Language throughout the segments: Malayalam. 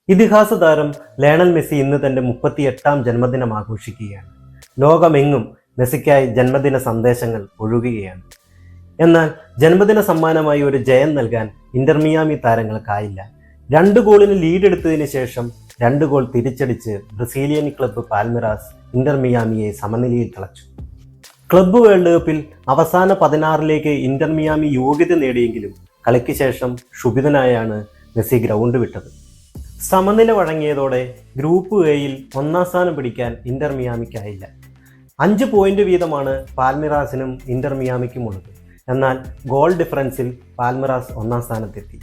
ഇതിഹാസ താരം ലയണൽ മെസ്സി ഇന്ന് തന്റെ 38ാം ജന്മദിനം ആഘോഷിക്കുകയാണ്. ലോകമെങ്ങും മെസ്സിക്കായി ജന്മദിന സന്ദേശങ്ങൾ ഒഴുകുകയാണ്. എന്നാൽ ജന്മദിന സമ്മാനമായി ഒരു ജയം നൽകാൻ ഇന്റർ മിയാമി താരങ്ങൾക്കായില്ല. 2 ഗോളിന് ലീഡ് എടുത്തതിന് ശേഷം 2 ഗോൾ തിരിച്ചടിച്ച് ബ്രസീലിയൻ ക്ലബ്ബ് പാൽമിറാസ് ഇന്റർ മിയാമിയെ സമനിലയിൽ തളച്ചു. ക്ലബ്ബ് വേൾഡ് കപ്പിൽ അവസാന 16ലേക്ക് ഇന്റർ മിയാമി യോഗ്യത നേടിയെങ്കിലും കളിക്ക് ശേഷം ക്ഷുഭിതനായാണ് മെസ്സി ഗ്രൗണ്ട് വിട്ടത്. സമനില വഴങ്ങിയതോടെ ഗ്രൂപ്പ് എയിൽ 1ാം സ്ഥാനം പിടിക്കാൻ ഇന്റർ മിയാമിക്കായില്ല. 5 പോയിന്റ് വീതമാണ് പാൽമിറാസിനും ഇന്റർ മിയാമിക്കുമുള്ളത്. എന്നാൽ ഗോൾ ഡിഫറൻസിൽ പാൽമിറാസ് 1ാം സ്ഥാനത്തെത്തി.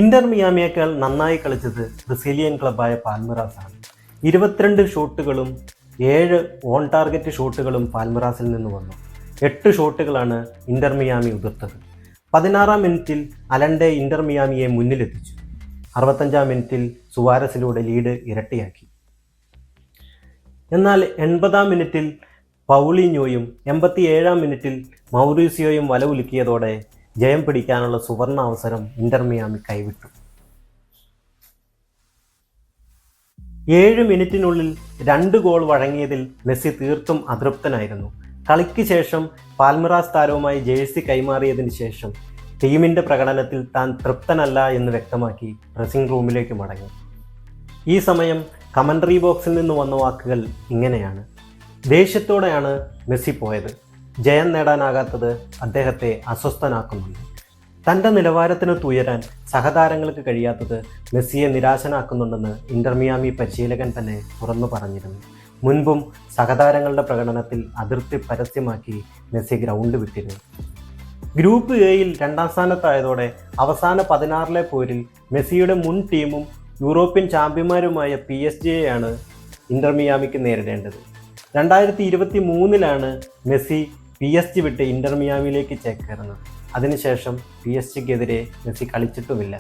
ഇന്റർ മിയാമിയേക്കാൾ നന്നായി കളിച്ചത് ബ്രസീലിയൻ ക്ലബ്ബായ പാൽമിറാസ് ആണ്. 22 ഷോട്ടുകളും 7 ഓൺ ടാർഗറ്റ് ഷോട്ടുകളും പാൽമിറാസിൽ നിന്ന് വന്നു. 8 ഷോട്ടുകളാണ് ഇന്റർ മിയാമി ഉതിർത്തത്. 16ാം മിനിറ്റിൽ അലൻഡെ ഇന്റർ മിയാമിയെ മുന്നിലെത്തിച്ചു. 65ാം മിനിറ്റിൽ സുവാരസിലൂടെ ലീഡ് ഇരട്ടിയാക്കി. എന്നാൽ 80ാം മിനിറ്റിൽ പൗളിഞ്ഞോയും 87ാം മിനിറ്റിൽ മൗറീസിയോയും വല ഉലുക്കിയതോടെ ജയം പിടിക്കാനുള്ള സുവർണ അവസരം ഇന്റർ മിയാമി കൈവിട്ടു. 7 മിനിറ്റിനുള്ളിൽ 2 ഗോൾ വഴങ്ങിയതിൽ മെസ്സി തീർത്തും അതൃപ്തനായിരുന്നു. കളിക്ക് ശേഷം പാൽമിറാസ് താരവുമായി ജേഴ്സി കൈമാറിയതിന് ശേഷം ടീമിൻ്റെ പ്രകടനത്തിൽ താൻ തൃപ്തനല്ല എന്ന് വ്യക്തമാക്കി ഡ്രസ്സിംഗ് റൂമിലേക്ക് മടങ്ങി. ഈ സമയം കമൻട്രി ബോക്സിൽ നിന്ന് വന്ന വാക്കുകൾ ഇങ്ങനെയാണ്: ദേഷ്യത്തോടെയാണ് മെസ്സി പോയത്. ജയം നേടാനാകാത്തത് അദ്ദേഹത്തെ അസ്വസ്ഥനാക്കുന്നുണ്ട്. തൻ്റെ നിലവാരത്തിന് തുയരാൻ സഹതാരങ്ങൾക്ക് കഴിയാത്തത് മെസ്സിയെ നിരാശനാക്കുന്നുണ്ടെന്ന് ഇന്റർ മിയാമി പരിശീലകൻ തന്നെ തുറന്നു പറഞ്ഞിരുന്നു. മുൻപും സഹതാരങ്ങളുടെ പ്രകടനത്തിൽ അതൃപ്തി പരസ്യമാക്കി മെസ്സി ഗ്രൗണ്ട് വിട്ടിരുന്നു. ഗ്രൂപ്പ് എയിൽ 2ാം സ്ഥാനത്തായതോടെ അവസാന 16ലെ പോരിൽ മെസ്സിയുടെ മുൻ ടീമും യൂറോപ്യൻ ചാമ്പ്യന്മാരുമായ PSG-യെയാണ് ഇന്റർ മിയാമിക്ക് നേരിടേണ്ടത്. 2023-ലാണ് മെസ്സി PSG വിട്ട് ഇന്റർ മിയാമിയിലേക്ക് ചേക്കേറുന്നത്. അതിനുശേഷം PSG-ക്കെതിരെ മെസ്സി കളിച്ചിട്ടുമില്ല.